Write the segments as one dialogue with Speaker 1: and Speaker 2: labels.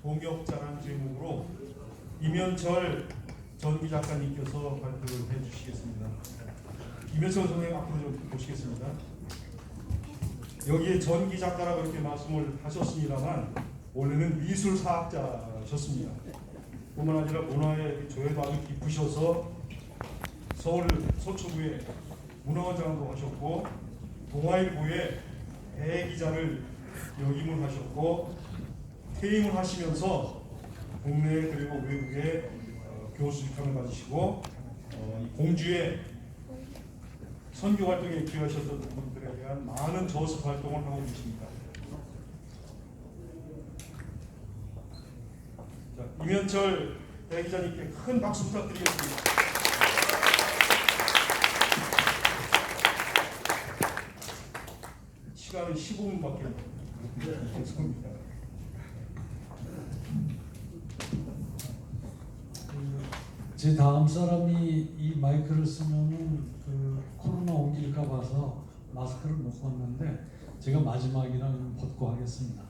Speaker 1: 동역자라는 제목으로 이면철 전기 작가님께서 발표를 해주시겠습니다. 이면철 선생님 앞으로 좀 보시겠습니다. 여기에 전기 작가라고 이렇게 말씀을 하셨습니다만 원래는 미술사학자셨습니다. 뿐만 아니라 문화의 조예도아주 깊으셔서 서울 서초구에 문화원장도 하셨고 동아일보에 대기자를 역임을 하셨고 퇴임을 하시면서 국내 그리고 외국에 교수 직함을 가지시고 공주의 선교 활동에 기여하셨던 분들에 대한 많은 저습 활동을 하고 계십니다. 자, 이면철 대기자님께 큰 박수 부탁드리겠습니다. 시간은 15분밖에 없습니다.
Speaker 2: 제 다음 사람이 이 마이크를 쓰면은 코로나 옮길까 봐서 마스크를 못 벗는데 제가 마지막이라 벗고 하겠습니다.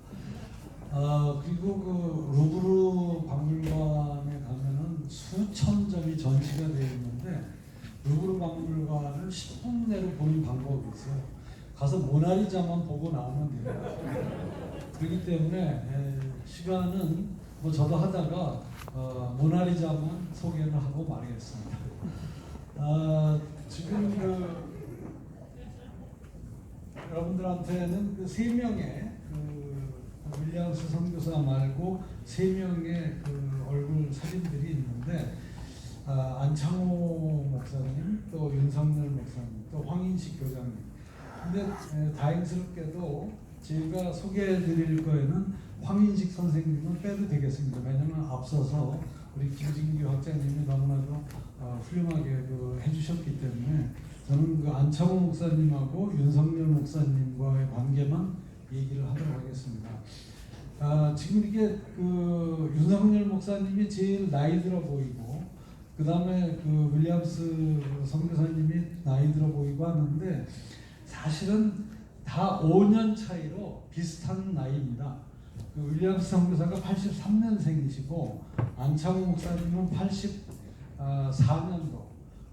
Speaker 2: 그리고 루브르 박물관에 가면은 수천 점이 전시가 되어 있는데 루브르 박물관을 10분 내로 보는 방법이 있어요. 가서 모나리자만 보고 나오면 돼요. 그렇기 때문에 시간은 저도 하다가 모나리자만 소개를 하고 말겠습니다. 지금 여러분들한테는 세 명의 윌리엄스 선교사 말고 세 명의 얼굴 사진들이 있는데 안창호 목사님, 또 윤석열 목사님, 또 황인식 교장님. 근데 다행스럽게도 제가 소개해드릴 거에는 황인식 선생님은 빼도 되겠습니다. 왜냐하면 앞서서 우리 김진규 학장님이 너무나도 훌륭하게 해주셨기 때문에 저는 안창호 목사님하고 윤석열 목사님과의 관계만 얘기를 하도록 하겠습니다. 지금 이게 윤석열 목사님이 제일 나이 들어 보이고 그 다음에 윌리엄스 선교사님이 나이 들어 보이고 하는데 사실은 다 5년 차이로 비슷한 나이입니다. 윌리엄스 선교사가 83년생이시고 안창호 목사님은 84년도,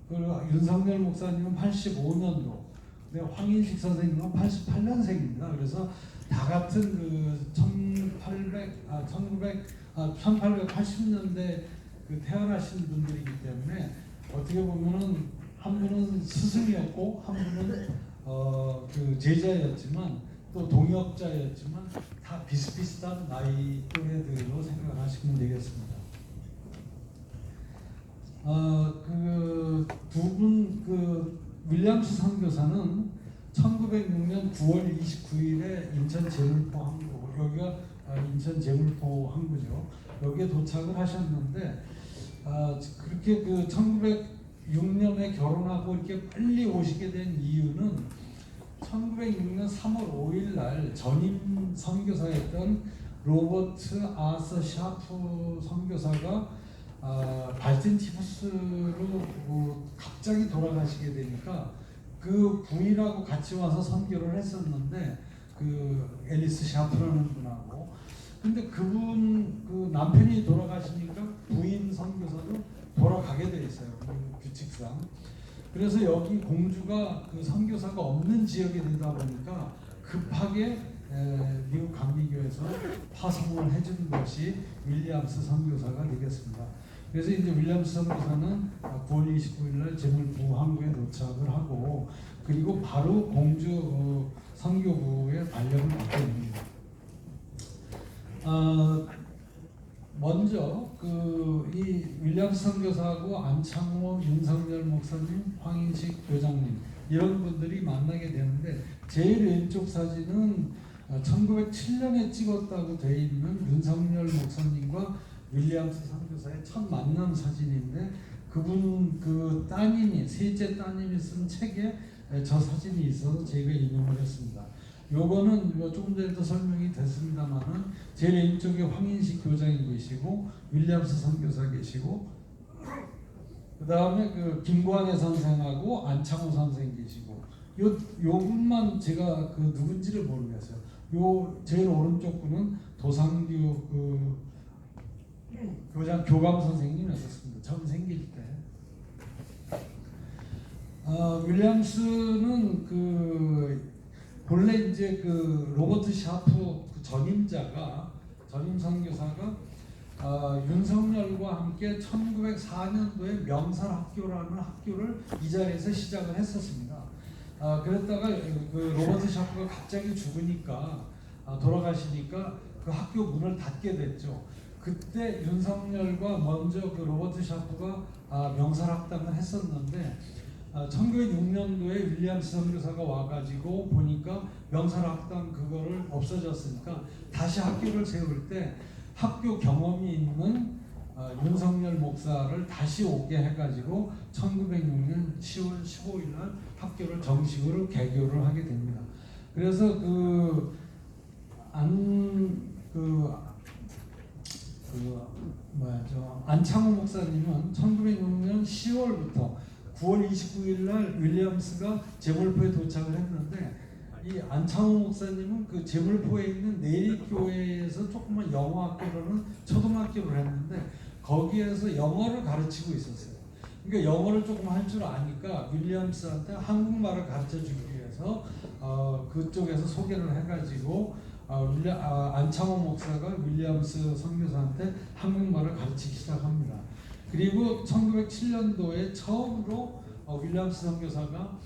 Speaker 2: 그리고 윤석열 목사님은 85년도, 근데 황인식 선생님은 88년생입니다. 그래서 다 같은 1880년대 태어나신 분들이기 때문에 어떻게 보면은 한 분은 스승이었고 한 분은 제자였지만 또 동역자였지만 다 비슷비슷한 나이 또래들로 생각하시면 되겠습니다. 두 분 윌리엄스 선교사는 1906년 9월 29일에 인천 제물포 항구, 여기가 인천 제물포 항구죠. 여기에 도착을 하셨는데 그렇게 1906년에 결혼하고 이렇게 빨리 오시게 된 이유는 1906년 3월 5일 날 전임 선교사였던 로버트 아서 샤프 선교사가 발진 티푸스로 갑자기 돌아가시게 되니까 그 부인하고 같이 와서 선교를 했었는데 앨리스 샤프라는 분하고, 근데 그분 남편이 돌아가시니까 부인 선교사도 돌아가게 돼 있어요. 규칙상. 그래서 여기 공주가 선교사가 없는 지역이 되다 보니까 급하게 미국 감리교에서 파송을 해준 것이 윌리엄스 선교사가 되겠습니다. 그래서 이제 윌리엄스 선교사는 9월 29일 날 제물포 항구에 도착을 하고 그리고 바로 공주 선교부의 발령을 받게 됩니다. 먼저 이 윌리엄스 선교사하고 안창호, 윤석열 목사님, 황인식 교장님 이런 분들이 만나게 되는데 제일 왼쪽 사진은 1907년에 찍었다고 되어 있는 윤석열 목사님과 윌리엄스 선교사의 첫 만남 사진인데 그분 따님이 셋째 따님이 쓴 책에 저 사진이 있어서 제가 인용을 했습니다. 요거는 조금 전에도 설명이 됐습니다만은 제일 왼쪽에 황인식 교장이 계시고 윌리엄스 선교사 계시고 그 다음에 김광애 선생하고 안창호 선생 계시고 요분만 제가 누군지를 모르겠어요. 요 제일 오른쪽 분은 도상규 교감 선생님이었습니다. 처음 생길 때. 윌리엄스는 본래 이제 로버트 샤프 전임 선교사가 윤석열과 함께 1904년도에 명살학교라는 학교를 이 자리에서 시작을 했었습니다. 그랬다가 로버트 샤프가 갑자기 죽으니까 돌아가시니까 그 학교 문을 닫게 됐죠. 그때 윤석열과 먼저 로버트 샤프가 명살학당을 했었는데 1906년도에 윌리엄스 선교사가 와가지고 보니까 명살학당 그거를 없어졌으니까 다시 학교를 세울 때 학교 경험이 있는 윤석열 목사를 다시 오게 해가지고 1906년 10월 15일 날 학교를 정식으로 개교를 하게 됩니다. 그래서 안창호 목사님은 1906년 10월부터 9월 29일 날 윌리엄스가 제물포에 도착을 했는데 이 안창호 목사님은 그 제물포에 있는 내리교회에서 조그만 영어 학교로는 초등학교를 했는데 거기에서 영어를 가르치고 있었어요. 그러니까 영어를 조금 할 줄 아니까 윌리엄스한테 한국말을 가르쳐 주기 위해서 그쪽에서 소개를 해가지고 안창호 목사가 윌리엄스 선교사한테 한국말을 가르치기 시작합니다. 그리고 1907년도에 처음으로 윌리엄스 선교사가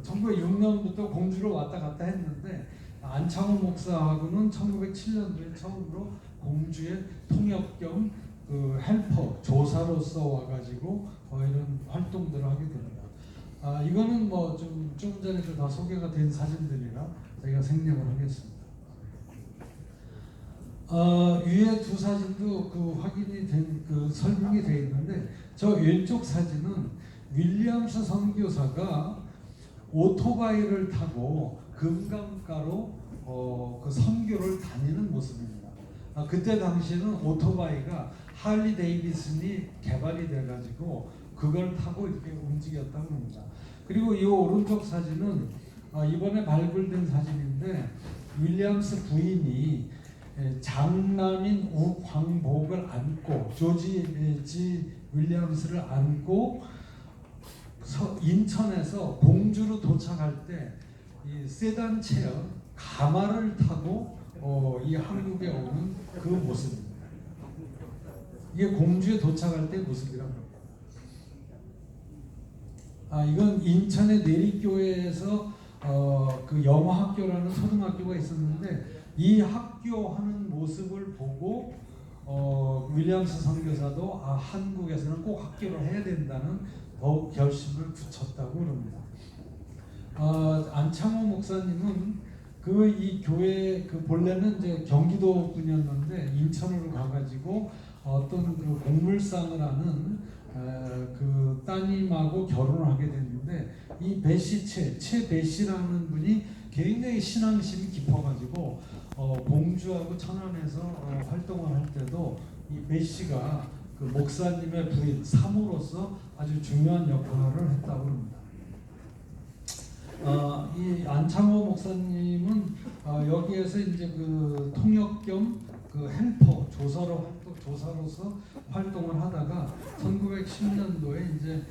Speaker 2: 1906년부터 공주로 왔다 갔다 했는데 안창호 목사하고는 1907년도에 처음으로 공주의 통역 겸 헬퍼 조사로서 와가지고 이런 활동들을 하게 됩니다. 이거는 좀 전에도 다 소개가 된 사진들이라 저희가 생략을 하겠습니다. 위에 두 사진도 확인이 된 설명이 되어 있는데 저 왼쪽 사진은 윌리엄스 선교사가 오토바이를 타고 금강가로 선교를 다니는 모습입니다. 그때 당시에는 오토바이가 할리 데이비슨이 개발이 돼가지고 그걸 타고 이렇게 움직였다고 합니다. 그리고 이 오른쪽 사진은 이번에 발굴된 사진인데 윌리엄스 부인이 장남인 우광복을 안고 조지 윌리엄스를 안고 인천에서 공주로 도착할 때 이 세단 체어 가마를 타고 이 한국에 오는 그 모습입니다. 이게 공주에 도착할 때 모습이라고 합니다. 이건 인천의 내리교회에서 그 영어학교라는 초등학교가 있었는데 이 학교 하는 모습을 보고 윌리엄스 선교사도 한국에서는 꼭 학교를 해야 된다는 더욱 결심을 굳혔다고 그럽니다. 안창호 목사님은 이 교회 본래는 이제 경기도 분이었는데 인천으로 가가지고 어떤 공물상을 하는 따님하고 결혼을 하게 됐는데 이 최 배씨라는 분이 굉장히 신앙심이 깊어가지고 봉주하고 천안에서 활동을 할 때도 이 배씨가 목사님의 부인 사모로서 아주 중요한 역할을 했다고 합니다. 이 안창호 목사님은 여기에서 이제 통역 겸 헬퍼 조사로서 활동을 하다가 1910년도에 이제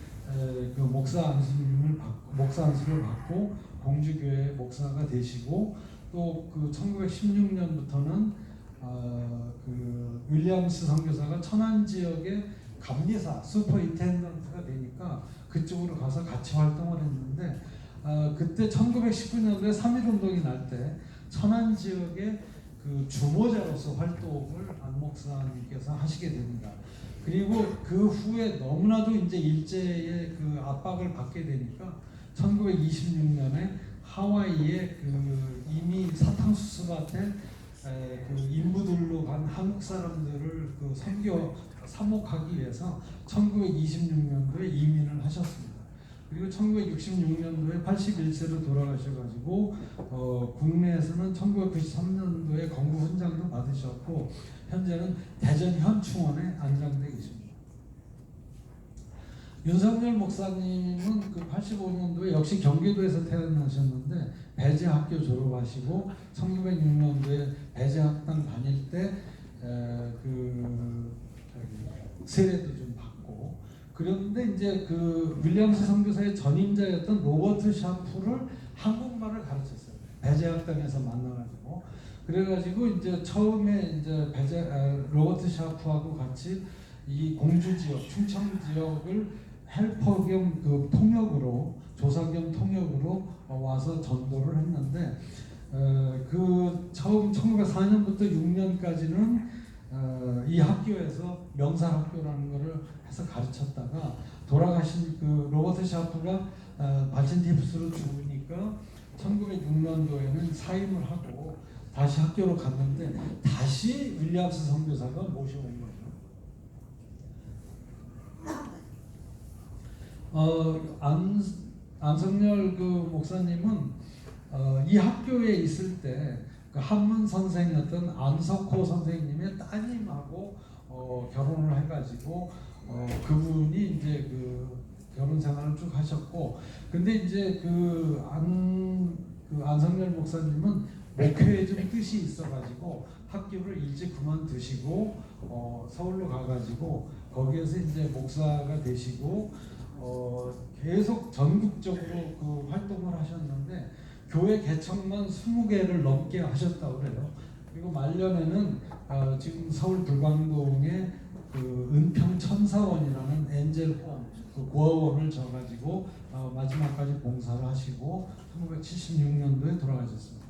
Speaker 2: 목사 안수를 받고 공주교회 목사가 되시고 또 1916년부터는 윌리엄스 선교사가 천안 지역의 감리사 슈퍼인텐던트가 되니까 그쪽으로 가서 같이 활동을 했는데 그때 1919년도에 3.1운동이 날 때 천안 지역의 주모자로서 활동을 안 목사님께서 하시게 됩니다. 그리고 그 후에 너무나도 이제 일제의 압박을 받게 되니까 1926년에 하와이에 이미 사탕수수밭에 인부들로 간 한국 사람들을 사목하기 위해서 1926년도에 이민을 하셨습니다. 그리고 1966년도에 81세로 돌아가셔가지고 국내에서는 1993년도에 건국 훈장도 받으셨고 현재는 대전 현충원에 안장되어 계십니다. 윤석열 목사님은 85년도에 역시 경기도에서 태어나셨는데 배제학교 졸업하시고 1906년도에 배제학당 다닐 때 세례도 좀 받고 그런데 이제 그 윌리엄스 선교사의 전임자였던 로버트 샤프를 한국말을 가르쳤어요. 배제학당에서 만나가지고 그래가지고 이제 처음에 이제 로버트 샤프하고 같이 이 공주 지역, 충청 지역을 헬퍼 겸 그 통역으로 조사 겸 통역으로 와서 전도를 했는데 그 처음 1904년부터 6년까지는 이 학교에서 명살학교라는 것을 해서 가르쳤다가 돌아가신 그 로버트 샤프가 바친티프스로 죽으니까 1906년도에는 사임을 하고 다시 학교로 갔는데 다시 윌리엄스 선교사가 모셔온 거죠. 안성열 그 목사님은 이 학교에 있을 때 그 한문 선생이었던 안석호 선생님의 따님하고 결혼을 해가지고 그분이 이제 그 결혼 생활을 쭉 하셨고 근데 이제 안성열 목사님은 목회에 좀 뜻이 있어가지고 학교를 일찍 그만두시고 서울로 가가지고 거기에서 이제 목사가 되시고 계속 전국적으로 그 활동을 하셨는데 교회 개척만 20개를 넘게 하셨다고 그래요. 그리고 말년에는 지금 서울 불광동에 그 은평 천사원이라는 엔젤홈 그 고아원을 져가지고 마지막까지 봉사를 하시고 1976년도에 돌아가셨습니다.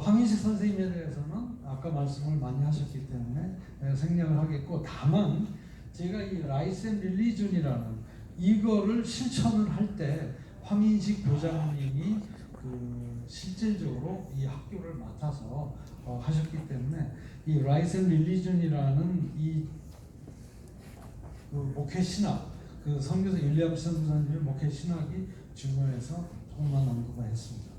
Speaker 2: 황인식 선생님에 대해서는 아까 말씀을 많이 하셨기 때문에 생략을 하겠고 다만 제가 이 라이스 앤 릴리전이라는 이거를 실천을 할 때 황인식 교장님이 그 실질적으로 이 학교를 맡아서 하셨기 때문에 이 라이스 앤 릴리전이라는 이 그 목회 신학 그 선교사 윌리엄스 선교사님의 목회 신학이 중요해서 조금만 언급을 했습니다.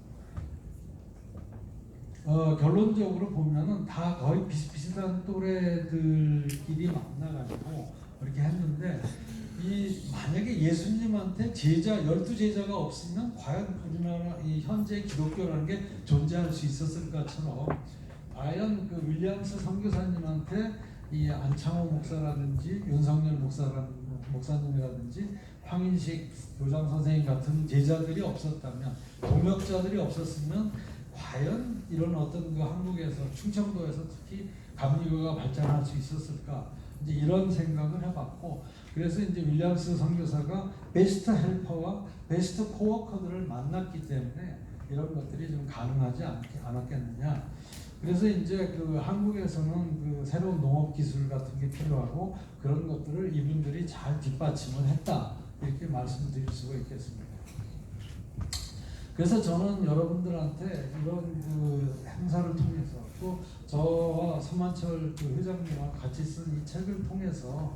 Speaker 2: 결론적으로 보면은 다 거의 비슷비슷한 또래들끼리 만나가지고 이렇게 했는데 만약에 예수님한테 12제자가 없으면 과연 우리나라 이 현재 기독교라는 게 존재할 수 있었을까처럼 과연 그 윌리엄스 선교사님한테 이 안창호 목사라든지 윤석열 목사님이라든지 황인식 교장 선생님 같은 제자들이 없었다면 동역자들이 없었으면 과연 이런 어떤 그 한국에서 충청도에서 특히 감리교가 발전할 수 있었을까 이제 이런 생각을 해봤고 그래서 이제 윌리엄스 선교사가 베스트 헬퍼와 베스트 코워커들을 만났기 때문에 이런 것들이 좀 가능하지 않았겠느냐. 그래서 이제 그 한국에서는 그 새로운 농업 기술 같은 게 필요하고 그런 것들을 이분들이 잘 뒷받침을 했다 이렇게 말씀드릴 수가 있겠습니다. 그래서 저는 여러분들한테 이런 그 행사를 통해서 또 저와 서만철 그 회장님과 같이 쓴 이 책을 통해서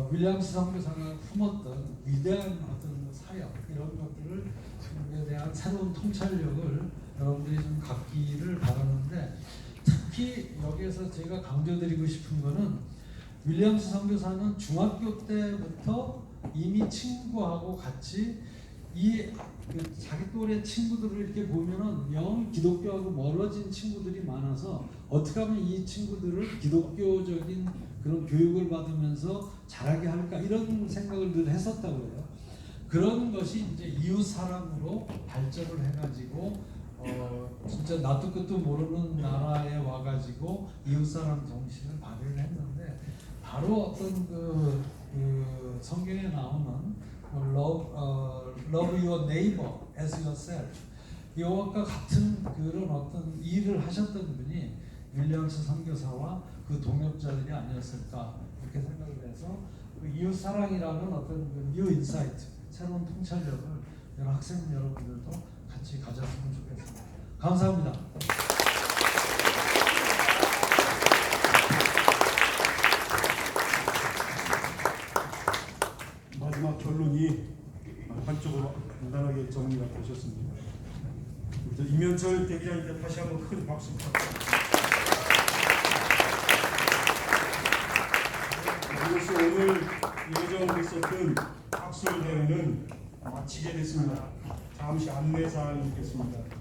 Speaker 2: 윌리엄스 선교사가 품었던 위대한 어떤 사역 이런 것들에 대한 새로운 통찰력을 여러분들이 좀 갖기를 바라는데 특히 여기에서 제가 강조드리고 싶은 거는 윌리엄스 선교사는 중학교 때부터 이미 친구하고 같이 자기 또래 친구들을 이렇게 보면은 영 기독교하고 멀어진 친구들이 많아서 어떻게 하면 이 친구들을 기독교적인 그런 교육을 받으면서 자라게 할까 이런 생각을 늘 했었다고 해요. 그런 것이 이제 이웃 사랑으로 발전을 해가지고 진짜 나도 끝도 모르는 나라에 와가지고 이웃 사랑 정신을 발휘를 했는데 바로 어떤 그 성경에 나오는 love your neighbor as yourself 이것과 같은 그런 어떤 일을 하셨던 분이 윌리엄스 선교사와 그 동역자들이 아니었을까 이렇게 생각을 해서 그 이웃 사랑이라는 어떤 그 뉴 인사이트 새로운 통찰력을 여러 학생 여러분들도 같이 가졌으면 좋겠습니다. 감사합니다.
Speaker 1: 마지막 결론이 한쪽으로 간단하게 정리가 되셨습니다. 임현철 대기자님께 다시 한번 큰 박수 부탁드립니다. 이것이 오늘 예정됐었던 학술 대회는 마치게 됐습니다. 잠시 안내 사항이 있겠습니다.